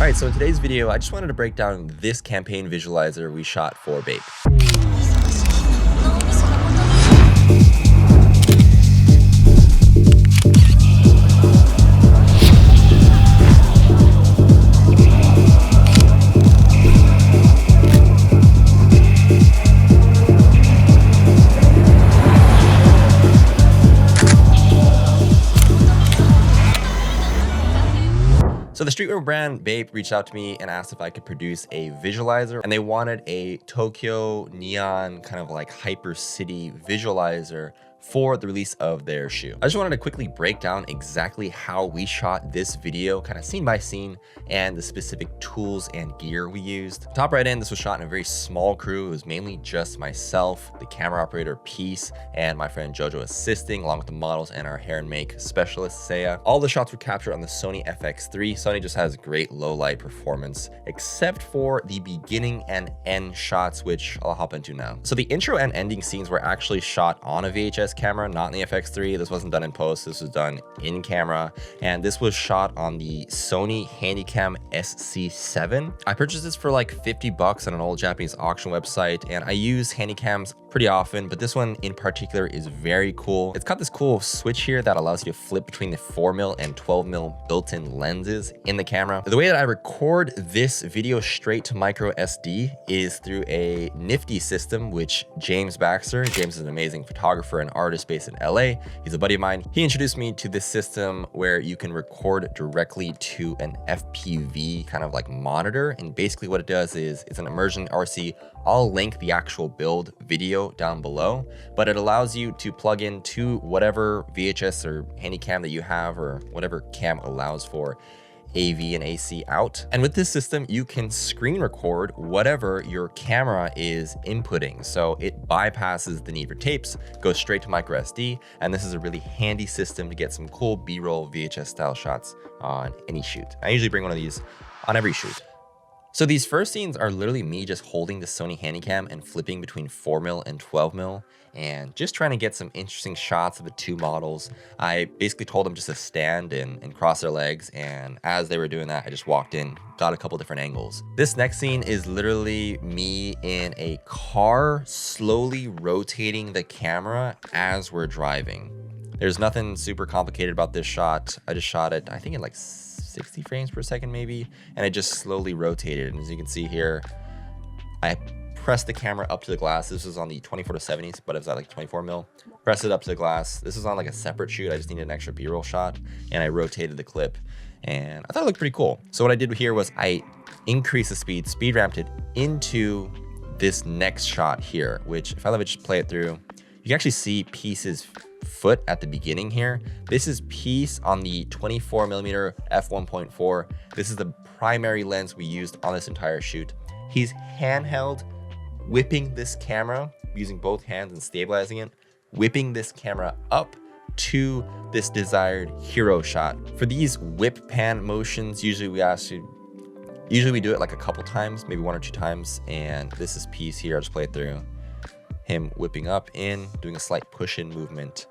Alright, so in today's video, I just wanted to break down this campaign visualizer we shot for BAPE. So the streetwear brand BAPE reached out to me and asked if I could produce a visualizer, and they wanted a Tokyo neon kind of like hyper city visualizer for the release of their shoe. I just wanted to quickly break down exactly how we shot this video, kind of scene by scene, and the specific tools and gear we used. Top right in, this was shot in a very small crew. It was mainly just myself, the camera operator Peace, and my friend Jojo assisting, along with the models and our hair and make specialist Saya. All the shots were captured on the Sony FX3. Sony just has great low light performance, except for the beginning and end shots, which I'll hop into now. So the intro and ending scenes were actually shot on a VHS camera, not in the FX3. This wasn't done in post, this was done in camera, and this was shot on the Sony Handycam SC7. I purchased this for like 50 bucks on an old Japanese auction website, and I use Handycams pretty often, but this one in particular is very cool. It's got this cool switch here that allows you to flip between the 4mm and 12mm built-in lenses in the camera. The way that I record this video straight to micro SD is through a nifty system, which James is an amazing photographer and artist based in LA. He's a buddy of mine. He introduced me to this system where you can record directly to an FPV kind of like monitor. And basically what it does is it's an immersion RC. I'll link the actual build video down below, but it allows you to plug into whatever VHS or Handycam that you have, or whatever cam allows for AV and AC out. And with this system, you can screen record whatever your camera is inputting. So it bypasses the need for tapes, goes straight to micro SD. And this is a really handy system to get some cool B-roll VHS style shots on any shoot. I usually bring one of these on every shoot. So these first scenes are literally me just holding the Sony Handycam and flipping between 4mm and 12mm and just trying to get some interesting shots of the two models. I basically told them just to stand and cross their legs, and as they were doing that, I just walked in, got a couple different angles. This next scene is literally me in a car slowly rotating the camera as we're driving. There's nothing super complicated about this shot. I just shot it, I think in like 60 frames per second maybe, and it just slowly rotated. And as you can see here, I pressed the camera up to the glass. This was on the 24-70s, but it was at like 24mm. Press it up to the glass. This was on like a separate shoot. I just needed an extra B-roll shot, and I rotated the clip, and I thought it looked pretty cool. So what I did here was I increased the speed ramped it into this next shot here, which if I let it just play it through, you can actually see Peace's foot at the beginning here. This is Peace on the 24mm f1.4. This is the primary lens we used on this entire shoot. He's handheld whipping this camera using both hands and stabilizing it, whipping this camera up to this desired hero shot. For these whip pan motions, usually we do it like a couple times, maybe 1 or 2 times, and this is Peace here. I'll just play it through. Him whipping up in, doing a slight push-in movement.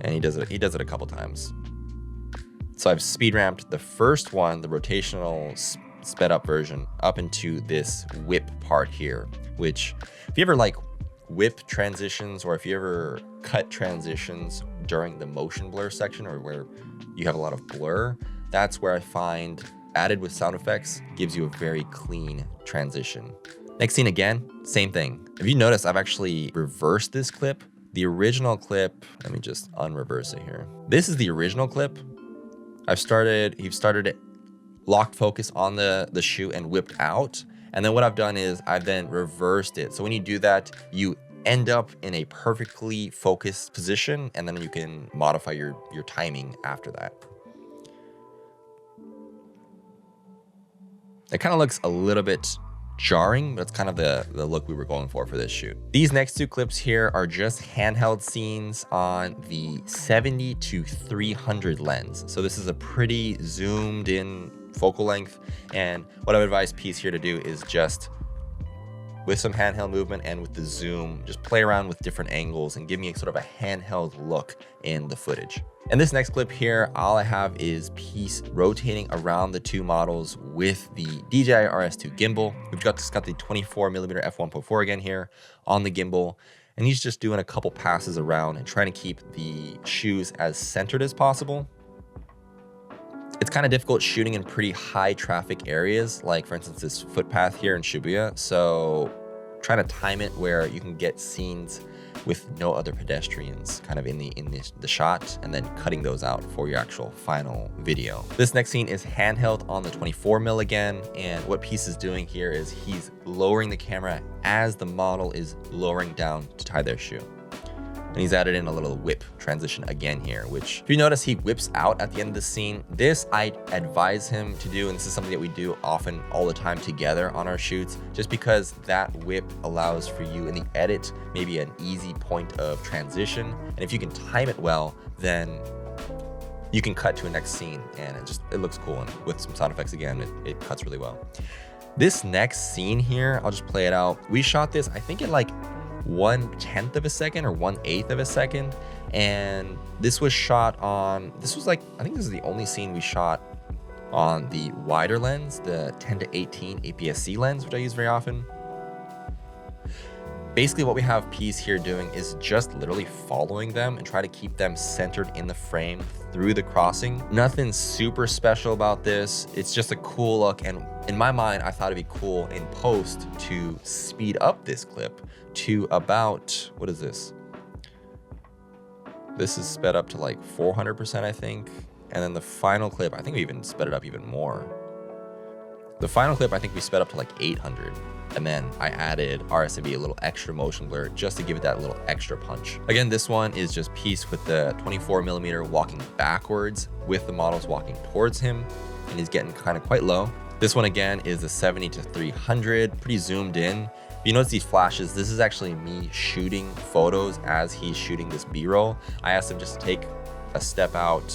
And he does it a couple times. So I've speed ramped the first one, the rotational sped up version, up into this whip part here, which if you ever like whip transitions, or if you ever cut transitions during the motion blur section, or where you have a lot of blur, that's where I find added with sound effects gives you a very clean transition. Next scene again, same thing. If you notice, I've actually reversed this clip. The original clip, let me just unreverse it here. This is the original clip. He started it, locked focus on the shoe and whipped out. And then what I've done is I've then reversed it. So when you do that, you end up in a perfectly focused position, and then you can modify your timing after that. It kind of looks a little bit jarring, but it's kind of the look we were going for this shoot. These next two clips here are just handheld scenes on the 70-300 lens. So this is a pretty zoomed in focal length, and what I would advise Peace here to do is just, with some handheld movement and with the zoom, just play around with different angles and give me a sort of a handheld look in the footage. And this next clip here, all I have is piece rotating around the two models with the DJI RS2 gimbal. We've got the 24mm f1.4 again here on the gimbal. And he's just doing a couple passes around and trying to keep the shoes as centered as possible. It's kind of difficult shooting in pretty high traffic areas, like for instance, this footpath here in Shibuya. So trying to time it where you can get scenes with no other pedestrians kind of in the shot, and then cutting those out for your actual final video. This next scene is handheld on the 24mm again, and what Piece is doing here is he's lowering the camera as the model is lowering down to tie their shoe. And he's added in a little whip transition again here, which if you notice, he whips out at the end of the scene. This I advise him to do, and this is something that we do often all the time together on our shoots, just because that whip allows for you in the edit maybe an easy point of transition. And if you can time it well, then you can cut to a next scene and it looks cool. And with some sound effects again, it cuts really well. This next scene here, I'll just play it out. We shot this, I think, in like 1/10 of a second or 1/8 of a second, and this was shot on, I think this is the only scene we shot on the wider lens, the 10-18 APS-C lens, which I use very often. Basically what we have Piece here doing is just literally following them and try to keep them centered in the frame through the crossing. Nothing super special about this. It's just a cool look, and in my mind, I thought it'd be cool in post to speed up this clip to about, what is this? This is sped up to like 400%, I think. And then the final clip, I think we even sped it up even more. The final clip, I think we sped up to like 800. And then I added RSAV, a little extra motion blur, just to give it that little extra punch. Again, this one is just Piece with the 24mm walking backwards with the models walking towards him, and he's getting kind of quite low. This one again is the 70-300, pretty zoomed in. If you notice these flashes, this is actually me shooting photos as he's shooting this B-roll. I asked him just to take a step out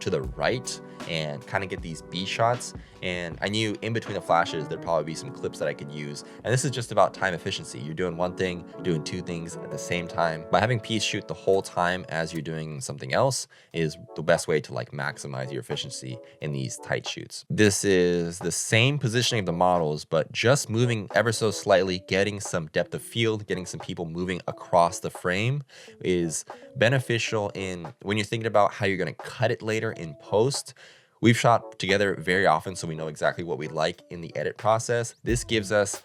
to the right and kind of get these B shots. And I knew in between the flashes, there'd probably be some clips that I could use. And this is just about time efficiency. You're doing one thing, doing two things at the same time. By having Piece shoot the whole time as you're doing something else is the best way to like maximize your efficiency in these tight shoots. This is the same positioning of the models, but just moving ever so slightly, getting some depth of field, getting some people moving across the frame is beneficial in when you're thinking about how you're gonna cut it later in post. We've shot together very often, so we know exactly what we like in the edit process. This gives us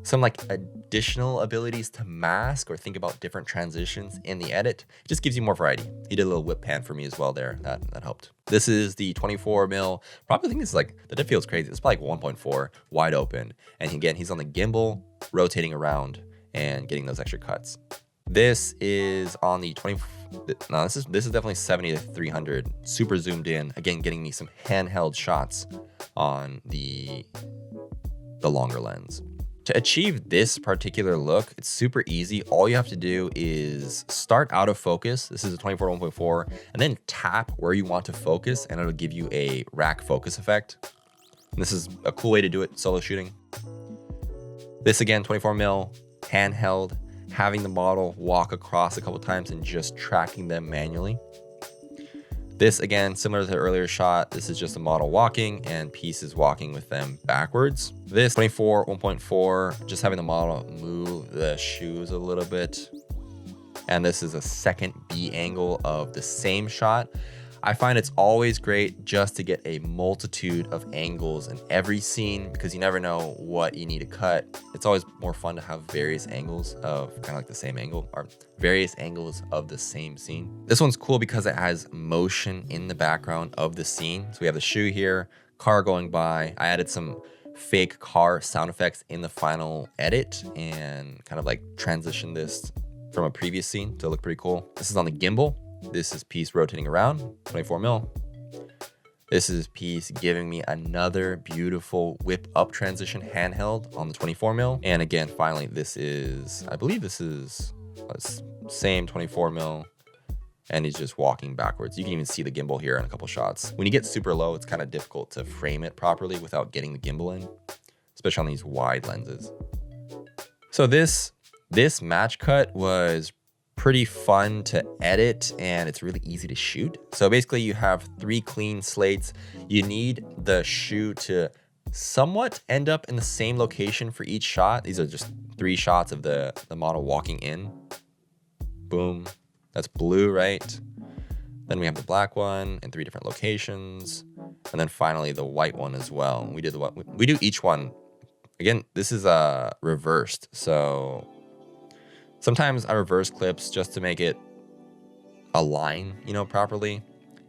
some like additional abilities to mask or think about different transitions in the edit. It just gives you more variety. He did a little whip pan for me as well there. That helped. This is the 24mm. Probably think it's like, the depth feels crazy. It's probably like 1.4 wide open. And again, he's on the gimbal, rotating around and getting those extra cuts. This is on the this is definitely 70-300, super zoomed in. Again, getting me some handheld shots on the longer lens. To achieve this particular look, it's super easy. All you have to do is start out of focus. This is a 24-1.4, and then tap where you want to focus, and it'll give you a rack focus effect. And this is a cool way to do it solo shooting. This again, 24mm, handheld, having the model walk across a couple times and just tracking them manually. This again, similar to the earlier shot, this is just the model walking and Piece is walking with them backwards. This 24-1.4, just having the model move the shoes a little bit. And this is a second B angle of the same shot. I find it's always great just to get a multitude of angles in every scene because you never know what you need to cut. It's always more fun to have various angles of kind of like the same angle or various angles of the same scene. This one's cool because it has motion in the background of the scene. So we have the shoe here, car going by. I added some fake car sound effects in the final edit and kind of like transition this from a previous scene to look pretty cool. This is on the gimbal. This is Piece rotating around, 24mm. This is Piece giving me another beautiful whip up transition handheld on the 24mm. And again, finally, this is, I believe this is same 24mm. And he's just walking backwards. You can even see the gimbal here in a couple shots. When you get super low, it's kind of difficult to frame it properly without getting the gimbal in, especially on these wide lenses. So this match cut was pretty fun to edit, and it's really easy to shoot. So basically you have 3 clean slates. You need the shoe to somewhat end up in the same location for each shot. These are just 3 shots of the model walking in. Boom. That's blue, right? Then we have the black one in 3 different locations. And then finally the white one as well. We do each one. Again, this is reversed. So sometimes I reverse clips just to make it align, properly.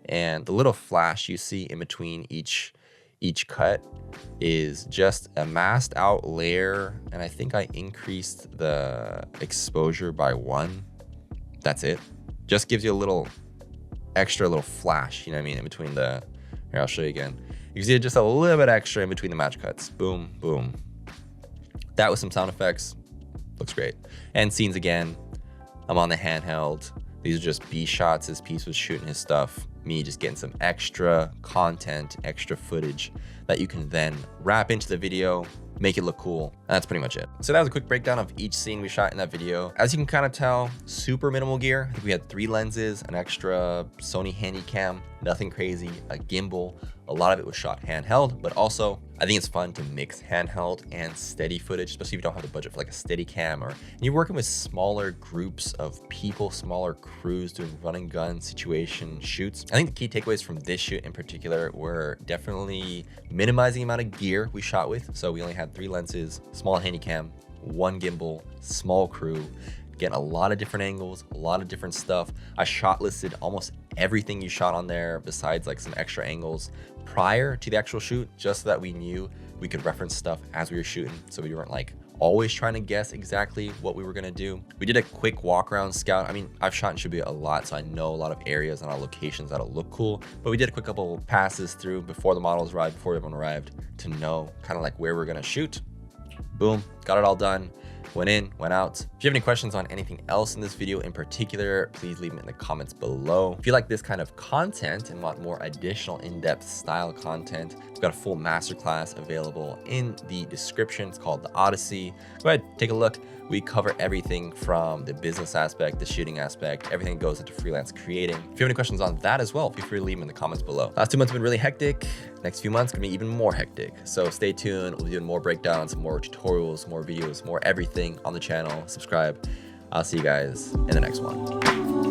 And the little flash you see in between each cut is just a masked out layer. And I think I increased the exposure by 1. That's it. Just gives you a little extra little flash, in between here, I'll show you again. You can see just a little bit extra in between the match cuts. Boom, boom. That with some sound effects. Looks great. And scenes again. I'm on the handheld. These are just B shots. This piece was shooting his stuff. Me just getting some extra content, extra footage that you can then wrap into the video, make it look cool. And that's pretty much it. So that was a quick breakdown of each scene we shot in that video. As you can kind of tell, super minimal gear. I think we had 3 lenses, an extra Sony Handycam, nothing crazy, a gimbal. A lot of it was shot handheld, but also I think it's fun to mix handheld and steady footage, especially if you don't have the budget for like a steady cam, or you're working with smaller groups of people, smaller crews doing run and gun situation shoots. I think the key takeaways from this shoot in particular were definitely minimizing the amount of gear we shot with. So we only had 3 lenses, small Handycam, 1 gimbal, small crew, getting a lot of different angles, a lot of different stuff. I shot listed almost everything you shot on there besides like some extra angles prior to the actual shoot, just so that we knew we could reference stuff as we were shooting, so we weren't like always trying to guess exactly what we were gonna do. We did a quick walk around scout. I mean, I've shot in Shibuya a lot, so I know a lot of areas and a lot of locations that'll look cool, but we did a quick couple passes through before the models arrived, before everyone arrived, to know kind of like where we're gonna shoot. Boom, got it all done. Went in, went out. If you have any questions on anything else in this video in particular, please leave them in the comments below. If you like this kind of content and want more additional in-depth style content, we've got a full masterclass available in the description. It's called The Odyssey. Go ahead, take a look. We cover everything from the business aspect, the shooting aspect, everything that goes into freelance creating. If you have any questions on that as well, feel free to leave them in the comments below. Last 2 months have been really hectic. Next few months gonna be even more hectic. So stay tuned. We'll be doing more breakdowns, more tutorials, more videos, more everything on the channel. Subscribe. I'll see you guys in the next one.